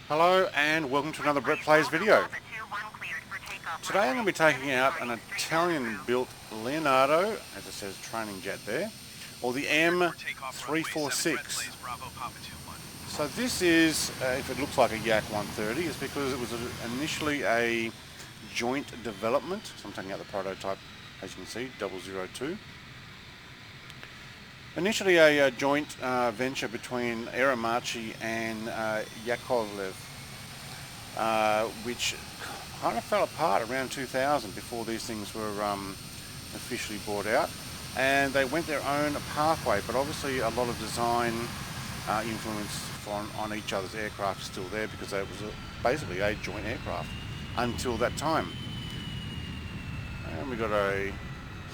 Hello and welcome to another Brett Plays video. Today I'm going to be taking out an Italian built Leonardo, as it says training jet there, or the M346. So this is, if it looks like a Yak 130, it's because it was initially a joint development. So I'm taking out the prototype, as you can see, 002. Initially a joint venture between Eremachi and Yakovlev, which kind of fell apart around 2000 before these things were officially bought out, and they went their own pathway, but obviously a lot of design influence on each other's aircraft is still there because it was basically a joint aircraft until that time. And we got a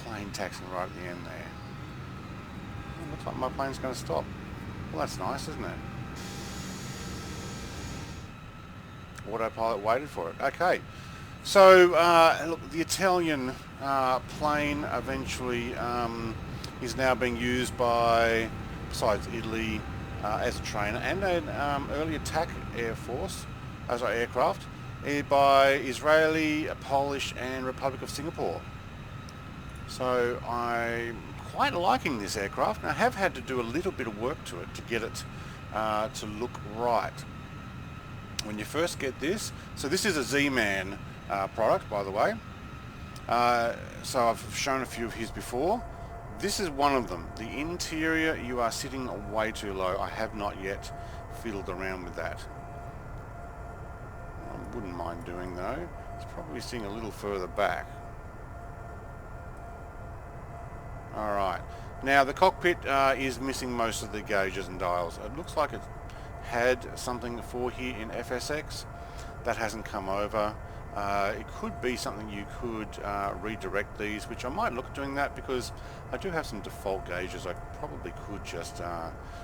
plane taxiing right at the end there. Looks like my plane's going to stop. Well, that's nice, isn't it? Autopilot waited for it. Okay. So, look, the Italian plane eventually is now being used by, besides Italy, as a trainer, and an early attack aircraft by Israeli, Polish, and Republic of Singapore. So I'm quite liking this aircraft. Now, I have had to do a little bit of work to it to get it to look right. When you first get this, so this is a Zman product, by the way. So I've shown a few of his before. This is one of them. The interior, you are sitting way too low. I have not yet fiddled around with that. I wouldn't mind doing though. It's probably sitting a little further back. Alright, now the cockpit is missing most of the gauges and dials. It looks like it had something for here in FSX. That hasn't come over. It could be something you could redirect these, which I might look at doing that because I do have some default gauges. I probably could just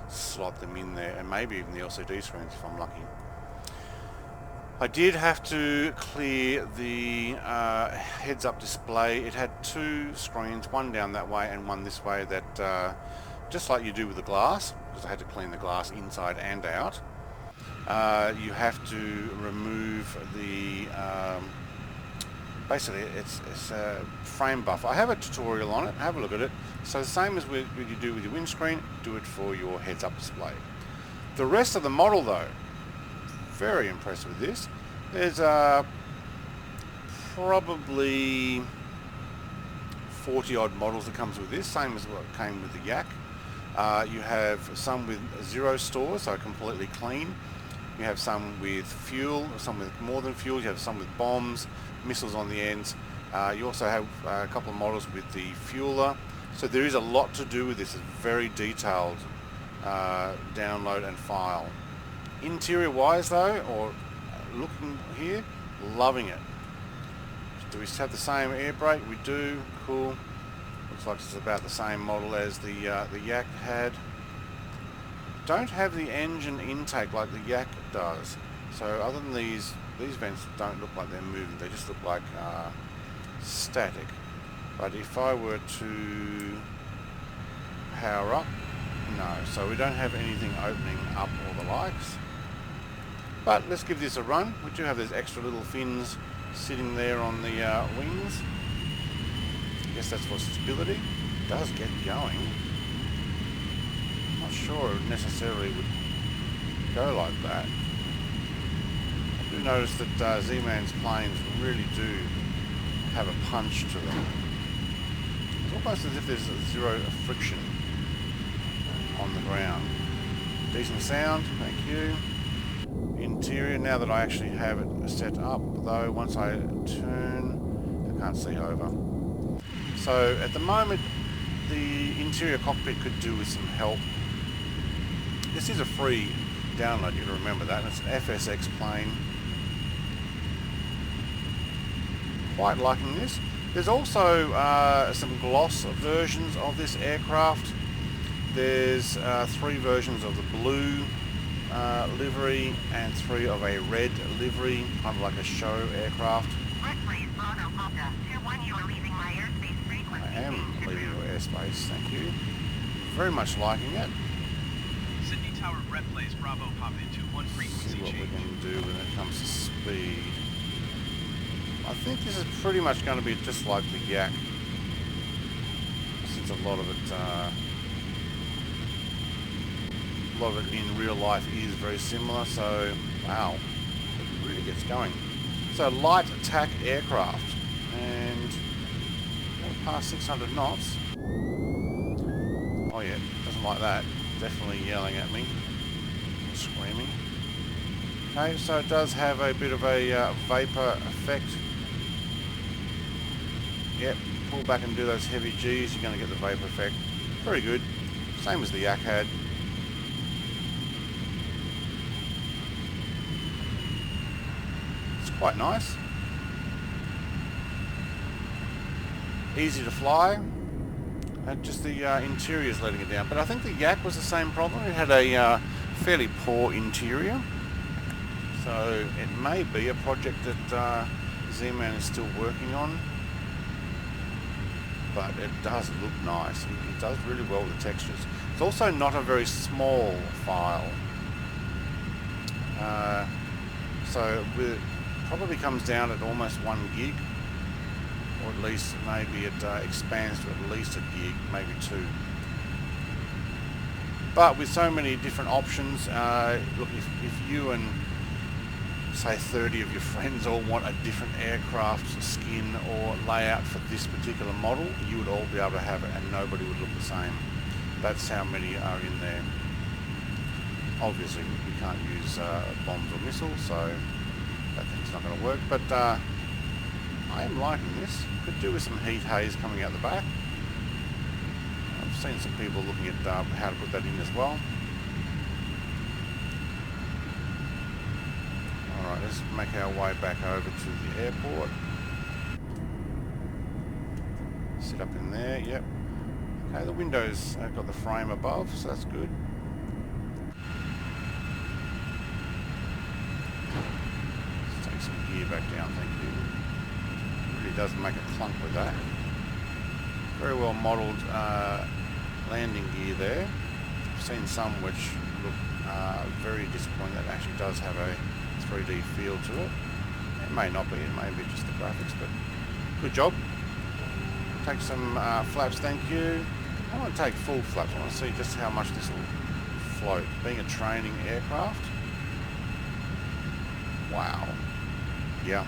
slot them in there, and maybe even the LCD screens if I'm lucky. I did have to clear the heads-up display. It had two screens, one down that way and one this way, that just like you do with the glass, because I had to clean the glass inside and out. You have to remove the, basically it's a frame buffer. I have a tutorial on it, have a look at it. So the same as what you do with your windscreen, do it for your heads-up display. The rest of the model though, very impressed with this. There's probably 40 odd models that comes with this, same as what came with the Yak. You have some with zero stores, so completely clean. You have some with fuel, some with more than fuel. You have some with bombs, missiles on the ends. You also have a couple of models with the fueler. So there is a lot to do with this. It's very detailed download and file. Interior wise though, or looking here, loving it. Do we have the same air brake? We do. Cool. Looks like it's about the same model as the Yak had. Don't have the engine intake like the Yak does. So other than these vents don't look like they're moving. They just look like static. But if I were to power up, no. So we don't have anything opening up or the likes. But let's give this a run. We do have those extra little fins sitting there on the wings. I guess that's for stability. It does get going. I'm not sure it necessarily would go like that. I do notice that Zman's planes really do have a punch to them. It's almost as if there's zero friction on the ground. Decent sound, thank you. Interior, now that I actually have it set up, though once I turn, I can't see over. So at the moment the interior cockpit could do with some help. This is a free download, you gotta remember that, and it's an FSX plane. Quite liking this. There's also some gloss versions of this aircraft. There's 3 versions of the blue livery and 3 of a red livery, kind of like a show aircraft. I am leaving your airspace, thank you. Very much liking it. Sydney Tower Brett Place, Bravo, hop into 1 frequency See what we change. can do when it comes to speed. I think this is pretty much going to be just like the Yak, since a lot of it in real life is very similar. So wow, it really gets going. So light attack aircraft, and we're past 600 knots. Oh yeah, doesn't like that. Definitely yelling at me, screaming. Okay, so it does have a bit of a vapor effect. Yep, pull back and do those heavy G's, you're going to get the vapor effect. Very good. Same as the Yak had. It's quite nice. Easy to fly. Just the interior's letting it down. But I think the Yak was the same problem. It had a fairly poor interior. So it may be a project that Zman is still working on. But it does look nice. It does really well with the textures. It's also not a very small file. So it probably comes down at almost 1 gig. Or at least maybe it expands to at least a gig, maybe 2. But with so many different options, look, if you and say 30 of your friends all want a different aircraft skin or layout for this particular model, you would all be able to have it and nobody would look the same. That's how many are in there. Obviously we can't use bombs or missiles, so that thing's not going to work, but I am liking this. Could do with some heat haze coming out the back. I've seen some people looking at how to put that in as well. Alright, let's make our way back over to the airport. Sit up in there, yep. Okay, the windows have got the frame above, so that's good. Let's take some gear back down, thank you. Really does make a clunk with that. Very well modelled landing gear there. I've seen some which look very disappointing. That actually does have a 3D feel to it. It may not be, it may be just the graphics, but good job. Take some flaps, thank you. I want to take full flaps. I want to see just how much this will float. Being a training aircraft. Wow. Yeah.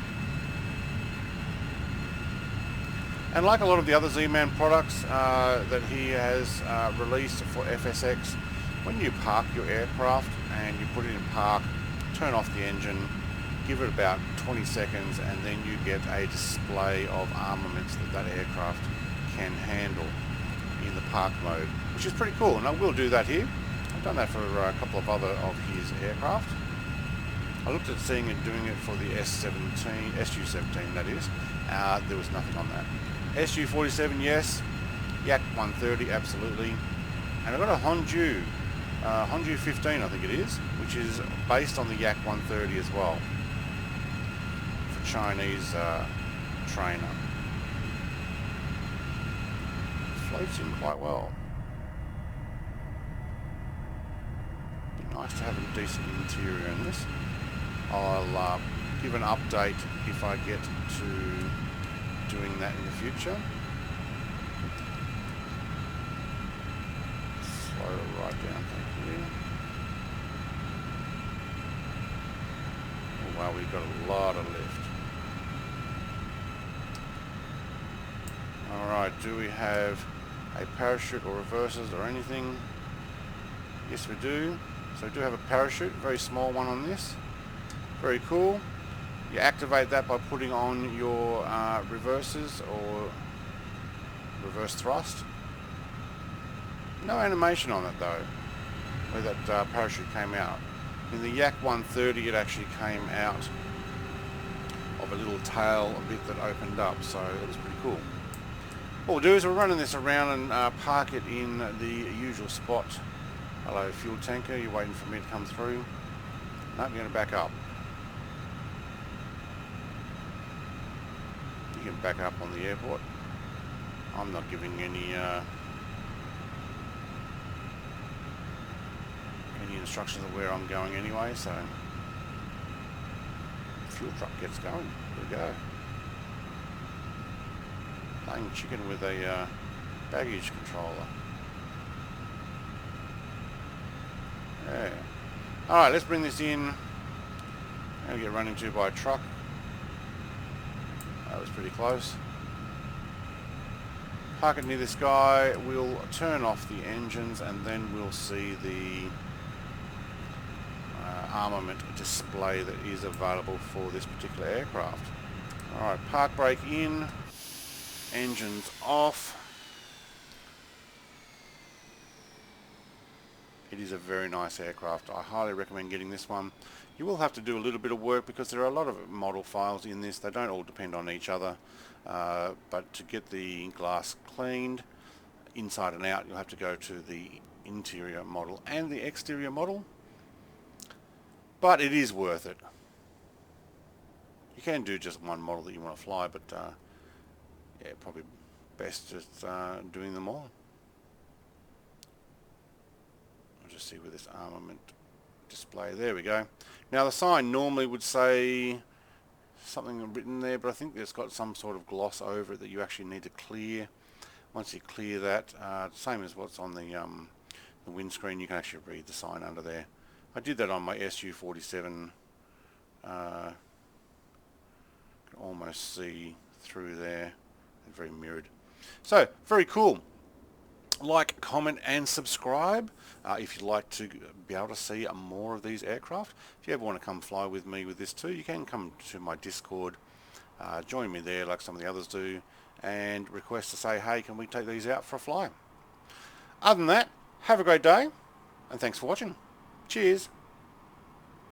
And like a lot of the other Zman products that he has released for FSX, when you park your aircraft and you put it in park, turn off the engine, give it about 20 seconds, and then you get a display of armaments that aircraft can handle in the park mode, which is pretty cool. And I will do that here. I've done that for a couple of other of his aircraft. I looked at seeing it doing it for the SU-17, that is. There was nothing on that. SU-47, yes. Yak 130, absolutely. And I've got a Honju 15, I think it is, which is based on the Yak 130 as well, for Chinese trainer. Floats in quite well. Be nice to have a decent interior in this. I'll give an update if I get to doing that in the future. Slow it right down, thank you. Oh wow, we've got a lot of lift. Alright, do we have a parachute or reversers or anything? Yes, we do. So we do have a parachute, very small one on this. Very cool. You activate that by putting on your reversers or reverse thrust. No animation on it though, where that parachute came out. In the Yak 130 it actually came out of a little tail bit that opened up, so it was pretty cool. What we'll do is we're running this around and park it in the usual spot. Hello fuel tanker, you're waiting for me to come through? No, you're going to back up. You can back up on the airport. I'm not giving any... Okay, any instructions of where I'm going anyway, so fuel truck gets going. Here we go. Playing chicken with a baggage controller. Yeah. Alright, let's bring this in. Gonna get run into by a truck. That was pretty close. Park it near this guy. We'll turn off the engines and then we'll see the armament display that is available for this particular aircraft. Alright, park brake in. Engines off. It is a very nice aircraft. I highly recommend getting this one. You will have to do a little bit of work because there are a lot of model files in this. They don't all depend on each other. But to get the glass cleaned inside and out, you'll have to go to the interior model and the exterior model. But it is worth it. You can do just one model that you want to fly, but yeah, probably best just doing them all. I'll just see with this armament display. There we go. Now the sign normally would say something written there, but I think it's got some sort of gloss over it that you actually need to clear. Once you clear that, same as what's on the windscreen, you can actually read the sign under there. I did that on my SU-47. Can almost see through there. They're very mirrored. So, very cool. Like, comment and subscribe if you'd like to be able to see more of these aircraft. If you ever want to come fly with me with this too, you can come to my Discord, join me there like some of the others do, and request to say, hey, can we take these out for a fly? Other than that, have a great day, and thanks for watching. Cheers.